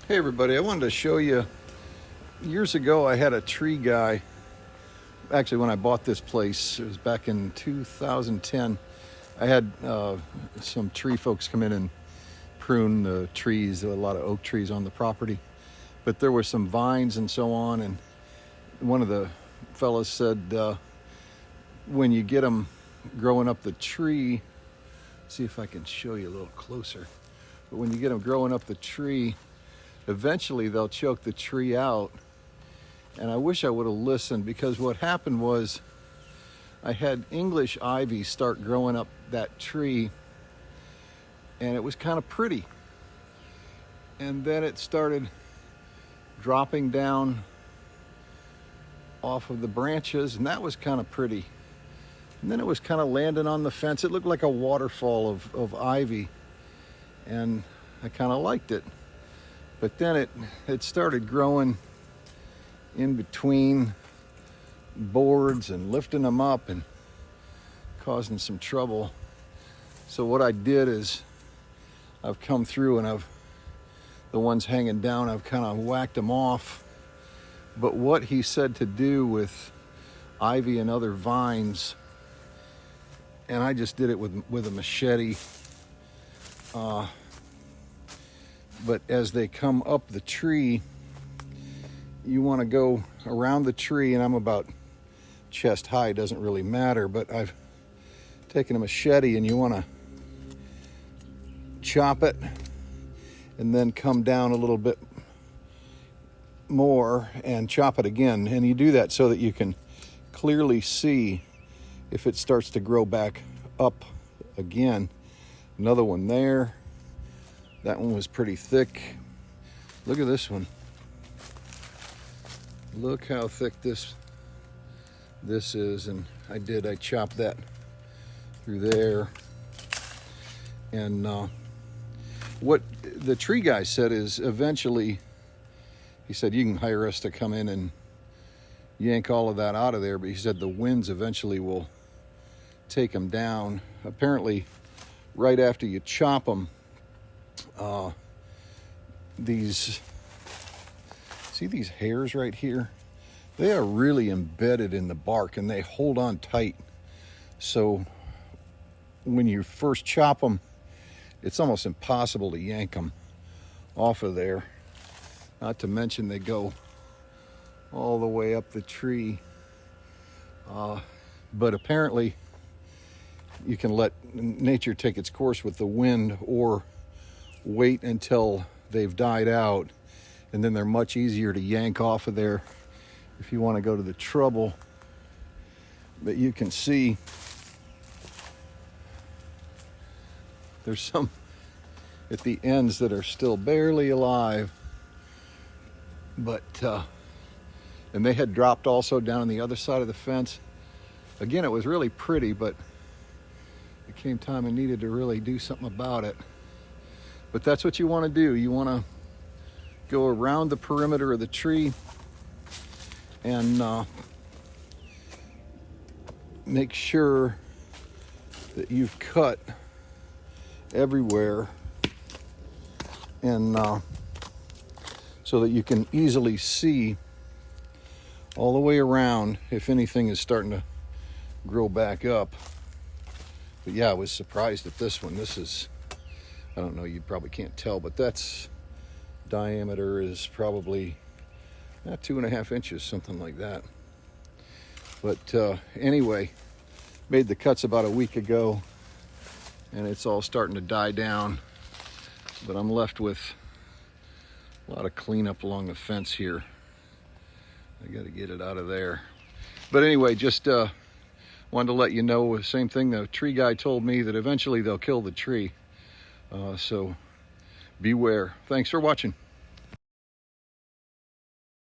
Hey everybody, I wanted to show you, years ago I had a tree guy. Actually, when I bought this place, it was back in 2010. I had some tree folks come in and prune the trees. There were a lot of oak trees on the property, but there were some vines and so on, and one of the fellas said when you get them growing up the tree, see if I can show you a little closer, but when you get them growing up the tree, eventually they'll choke the tree out. And I wish I would have listened, because what happened was I had English ivy start growing up that tree, and it was kind of pretty. And then it started dropping down off of the branches, and that was kind of pretty. And then it was kind of landing on the fence. It looked like a waterfall of ivy, and I kind of liked it. But then it started growing in between boards and lifting them up and causing some trouble. So what I did is I've come through and the ones hanging down, I've kind of whacked them off. But what he said to do with ivy and other vines, and I just did it with a machete. But as they come up the tree, you want to go around the tree, and I'm about chest high, doesn't really matter, but I've taken a machete, and you want to chop it and then come down a little bit more and chop it again. And you do that so that you can clearly see if it starts to grow back up again. Another one there. That one was pretty thick. Look at this one. Look how thick this is. And I chopped that through there. And what the tree guy said is eventually, he said, you can hire us to come in and yank all of that out of there. But he said the winds eventually will take them down. Apparently, right after you chop them, see these hairs right here? They are really embedded in the bark, and they hold on tight. So when you first chop them, it's almost impossible to yank them off of there. Not to mention they go all the way up the tree. But apparently you can let nature take its course with the wind, or wait until they've died out, and then they're much easier to yank off of there if you want to go to the trouble. But you can see there's some at the ends that are still barely alive, but and they had dropped also down on the other side of the fence. Again, it was really pretty, but it came time I needed to really do something about it. But that's what you want to do. You want to go around the perimeter of the tree and make sure that you've cut everywhere, and so that you can easily see all the way around if anything is starting to grow back up. But yeah, I was surprised at this one. This is, I don't know, you probably can't tell, but that's diameter is probably 2.5 inches, something like that. But anyway, made the cuts about a week ago, and it's all starting to die down. But I'm left with a lot of cleanup along the fence here. I got to get it out of there. But anyway, just wanted to let you know, same thing, the tree guy told me that eventually they'll kill the tree. So beware. Thanks for watching.